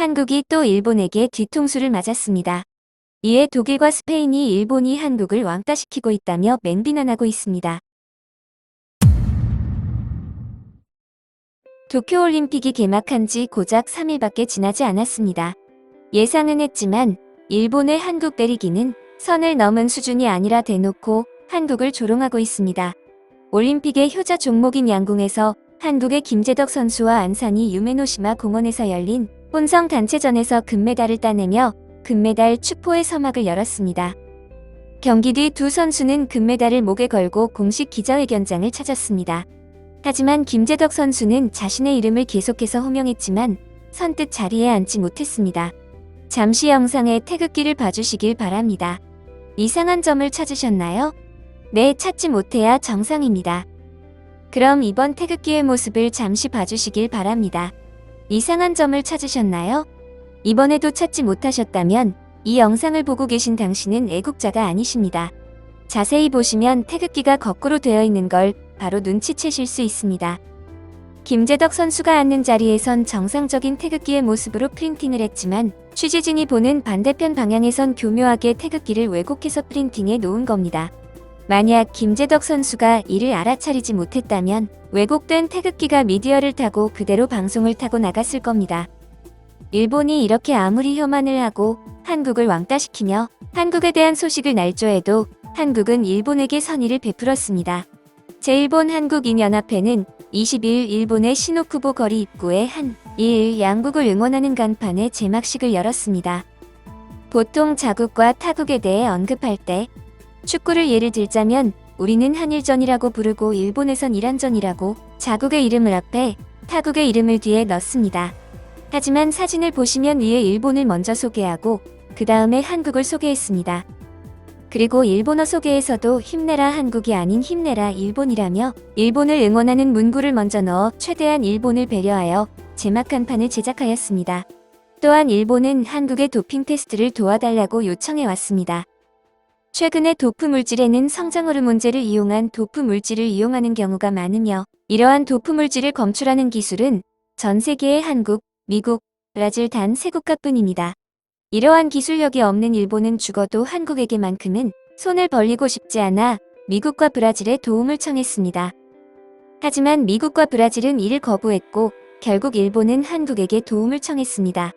한국이 또 일본에게 뒤통수를 맞았습니다. 이에 독일과 스페인이 일본이 한국을 왕따시키고 있다며 맹비난하고 있습니다. 도쿄올림픽이 개막한 지 고작 3일밖에 지나지 않았습니다. 예상은 했지만 일본의 한국 때리기는 선을 넘은 수준이 아니라 대놓고 한국을 조롱하고 있습니다. 올림픽의 효자 종목인 양궁에서 한국의 김재덕 선수와 안산이 유메노시마 공원에서 열린 혼성 단체전에서 금메달을 따내며 금메달 축포의 서막을 열었습니다. 경기 뒤 두 선수는 금메달을 목에 걸고 공식 기자회견장을 찾았습니다. 하지만 김재덕 선수는 자신의 이름을 계속해서 호명했지만 선뜻 자리에 앉지 못했습니다. 잠시 영상의 태극기를 봐주시길 바랍니다. 이상한 점을 찾으셨나요? 네, 찾지 못해야 정상입니다. 그럼 이번 태극기의 모습을 잠시 봐주시길 바랍니다. 이상한 점을 찾으셨나요? 이번에도 찾지 못하셨다면 이 영상을 보고 계신 당신은 애국자가 아니십니다. 자세히 보시면 태극기가 거꾸로 되어 있는 걸 바로 눈치채실 수 있습니다. 김재덕 선수가 앉는 자리에선 정상적인 태극기의 모습으로 프린팅을 했지만 취재진이 보는 반대편 방향에선 교묘하게 태극기를 왜곡해서 프린팅해 놓은 겁니다. 만약 김재덕 선수가 이를 알아차리지 못했다면 왜곡된 태극기가 미디어를 타고 그대로 방송을 타고 나갔을 겁니다. 일본이 이렇게 아무리 혐한을 하고 한국을 왕따시키며 한국에 대한 소식을 날조해도 한국은 일본에게 선의를 베풀었습니다. 제1본 한국인연합회는 22일 일본의 시노쿠보 거리 입구에 한일 양국을 응원하는 간판의 제막식을 열었습니다. 보통 자국과 타국에 대해 언급할 때 축구를 예를 들자면 우리는 한일전이라고 부르고 일본에선 이란전이라고 자국의 이름을 앞에 타국의 이름을 뒤에 넣습니다. 하지만 사진을 보시면 위에 일본을 먼저 소개하고 그 다음에 한국을 소개했습니다. 그리고 일본어 소개에서도 힘내라 한국이 아닌 힘내라 일본이라며 일본을 응원하는 문구를 먼저 넣어 최대한 일본을 배려하여 제막 간판을 제작하였습니다. 또한 일본은 한국의 도핑 테스트를 도와달라고 요청해 왔습니다. 최근에 도프 물질에는 성장 호르몬제를 이용한 도프 물질을 이용하는 경우가 많으며 이러한 도프 물질을 검출하는 기술은 전 세계의 한국, 미국, 브라질 단 3국가뿐입니다. 이러한 기술력이 없는 일본은 죽어도 한국에게만큼은 손을 벌리고 싶지 않아 미국과 브라질의 도움을 청했습니다. 하지만 미국과 브라질은 이를 거부했고 결국 일본은 한국에게 도움을 청했습니다.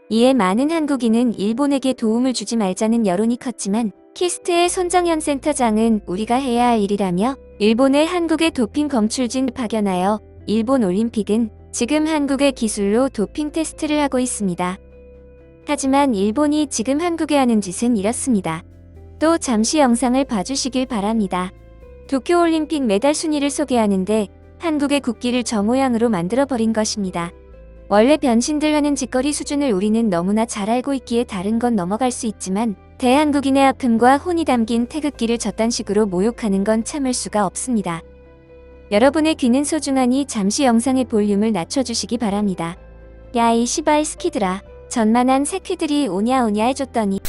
이에 많은 한국인은 일본에게 도움을 주지 말자는 여론이 컸지만 키스트의 손정현 센터장은 우리가 해야 할 일이라며 일본의 한국의 도핑 검출진 파견하여 일본 올림픽은 지금 한국의 기술로 도핑 테스트를 하고 있습니다. 하지만 일본이 지금 한국에 하는 짓은 이렇습니다. 또 잠시 영상을 봐주시길 바랍니다. 도쿄올림픽 메달 순위를 소개하는데 한국의 국기를 저 모양으로 만들어버린 것입니다. 원래 변신들 하는 짓거리 수준을 우리는 너무나 잘 알고 있기에 다른 건 넘어갈 수 있지만 대한국인의 아픔과 혼이 담긴 태극기를 저딴 식으로 모욕하는 건 참을 수가 없습니다. 여러분의 귀는 소중하니 잠시 영상의 볼륨을 낮춰주시기 바랍니다. 야 이 시발 스키들아. 전만한 새끼들이 오냐 해줬더니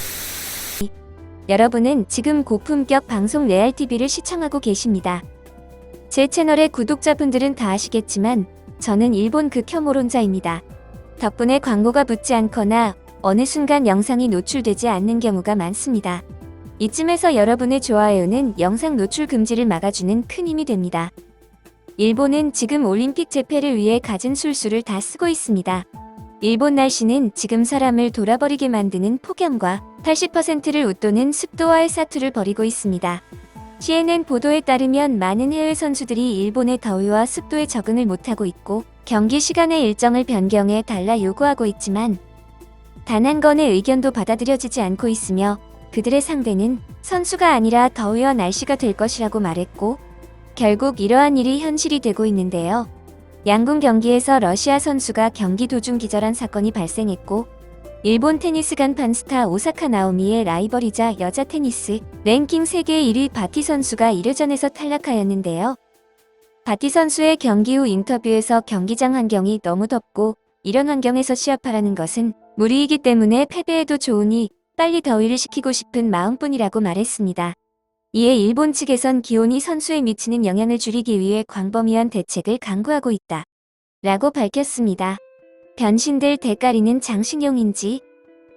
여러분은 지금 고품격 방송 레알TV를 시청하고 계십니다. 제 채널의 구독자분들은 다 아시겠지만 저는 일본 극혐오론자입니다. 덕분에 광고가 붙지 않거나 어느 순간 영상이 노출되지 않는 경우가 많습니다. 이쯤에서 여러분의 좋아요는 영상 노출 금지를 막아주는 큰 힘이 됩니다. 일본은 지금 올림픽 재패를 위해 가진 술수를 다 쓰고 있습니다. 일본 날씨는 지금 사람을 돌아버리게 만드는 폭염과 80%를 웃도는 습도와의 사투를 벌이고 있습니다. CNN 보도에 따르면 많은 해외 선수들이 일본의 더위와 습도에 적응을 못하고 있고 경기 시간의 일정을 변경해 달라 요구하고 있지만 단 한 건의 의견도 받아들여지지 않고 있으며 그들의 상대는 선수가 아니라 더위와 날씨가 될 것이라고 말했고 결국 이러한 일이 현실이 되고 있는데요. 양궁 경기에서 러시아 선수가 경기 도중 기절한 사건이 발생했고 일본 테니스 간판 스타 오사카 나오미의 라이벌이자 여자 테니스 랭킹 세계 1위 바티 선수가 1회전에서 탈락하였는데요. 바티 선수의 경기 후 인터뷰에서 경기장 환경이 너무 덥고 이런 환경에서 시합하라는 것은 무리이기 때문에 패배해도 좋으니 빨리 더위를 식히고 싶은 마음뿐이라고 말했습니다. 이에 일본 측에선 기온이 선수에 미치는 영향을 줄이기 위해 광범위한 대책을 강구하고 있다 라고 밝혔습니다. 변신들 대가리는 장식용인지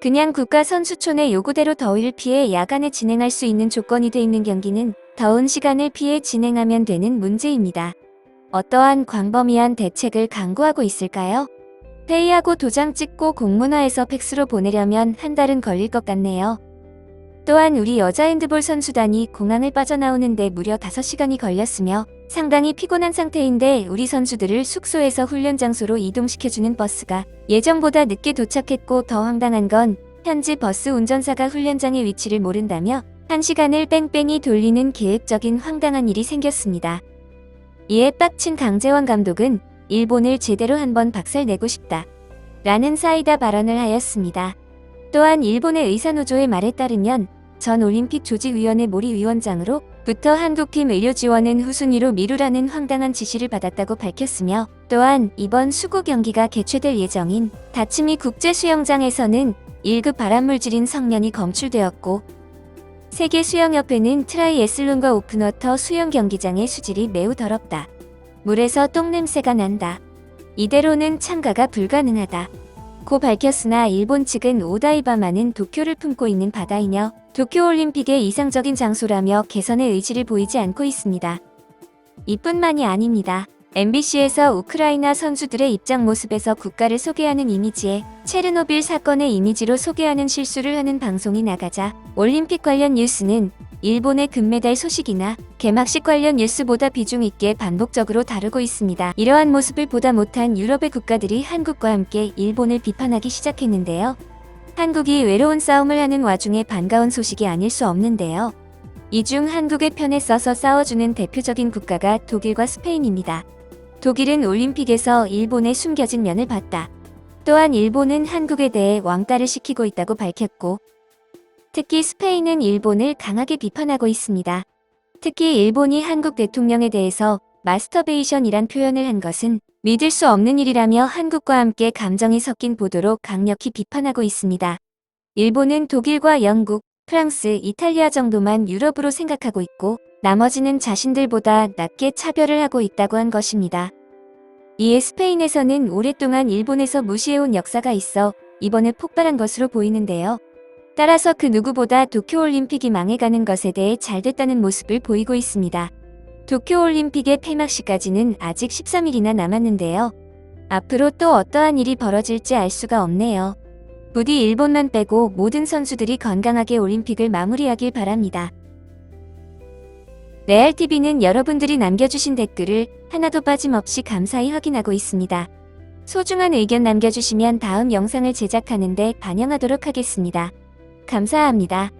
그냥 국가 선수촌의 요구대로 더위를 피해 야간에 진행할 수 있는 조건이 돼 있는 경기는 더운 시간을 피해 진행하면 되는 문제입니다. 어떠한 광범위한 대책을 강구하고 있을까요? 회의하고 도장 찍고 공문화해서 팩스로 보내려면 한 달은 걸릴 것 같네요. 또한 우리 여자 핸드볼 선수단이 공항을 빠져나오는데 무려 5시간이 걸렸으며 상당히 피곤한 상태인데 우리 선수들을 숙소에서 훈련 장소로 이동시켜주는 버스가 예정보다 늦게 도착했고 더 황당한 건 현지 버스 운전사가 훈련장의 위치를 모른다며 1시간을 뺑뺑이 돌리는 계획적인 황당한 일이 생겼습니다. 이에 빡친 강재원 감독은 일본을 제대로 한번 박살내고 싶다 라는 사이다 발언을 하였습니다. 또한 일본의 의사노조의 말에 따르면 전 올림픽 조직위원회 모리 위원장으로부터 한국팀 의료 지원은 후순위로 미루라는 황당한 지시를 받았다고 밝혔으며 또한 이번 수구 경기가 개최될 예정인 다츠미 국제수영장에서는 1급 발암물질인 성면이 검출되었고 세계수영협회는 트라이애슬론과 오픈워터 수영 경기장의 수질이 매우 더럽다. 물에서 똥냄새가 난다. 이대로는 참가가 불가능하다. 고 밝혔으나 일본 측은 오다이바마는 도쿄를 품고 있는 바다이며 도쿄올림픽의 이상적인 장소라며 개선의 의지를 보이지 않고 있습니다. 이뿐만이 아닙니다. MBC에서 우크라이나 선수들의 입장 모습에서 국가를 소개하는 이미지에 체르노빌 사건의 이미지로 소개하는 실수를 하는 방송이 나가자 올림픽 관련 뉴스는 일본의 금메달 소식이나 개막식 관련 뉴스보다 비중 있게 반복적으로 다루고 있습니다. 이러한 모습을 보다 못한 유럽의 국가들이 한국과 함께 일본을 비판하기 시작했는데요. 한국이 외로운 싸움을 하는 와중에 반가운 소식이 아닐 수 없는데요. 이 중 한국의 편에 서서 싸워주는 대표적인 국가가 독일과 스페인입니다. 독일은 올림픽에서 일본의 숨겨진 면을 봤다. 또한 일본은 한국에 대해 왕따를 시키고 있다고 밝혔고 특히 스페인은 일본을 강하게 비판하고 있습니다. 특히 일본이 한국 대통령에 대해서 마스터베이션이란 표현을 한 것은 믿을 수 없는 일이라며 한국과 함께 감정이 섞인 보도로 강력히 비판하고 있습니다. 일본은 독일과 영국, 프랑스, 이탈리아 정도만 유럽으로 생각하고 있고 나머지는 자신들보다 낮게 차별을 하고 있다고 한 것입니다. 이에 스페인에서는 오랫동안 일본에서 무시해온 역사가 있어 이번에 폭발한 것으로 보이는데요. 따라서 그 누구보다 도쿄올림픽이 망해가는 것에 대해 잘됐다는 모습을 보이고 있습니다. 도쿄올림픽의 폐막식까지는 아직 13일이나 남았는데요. 앞으로 또 어떠한 일이 벌어질지 알 수가 없네요. 부디 일본만 빼고 모든 선수들이 건강하게 올림픽을 마무리하길 바랍니다. 레알TV는 여러분들이 남겨주신 댓글을 하나도 빠짐없이 감사히 확인하고 있습니다. 소중한 의견 남겨주시면 다음 영상을 제작하는 데 반영하도록 하겠습니다. 감사합니다.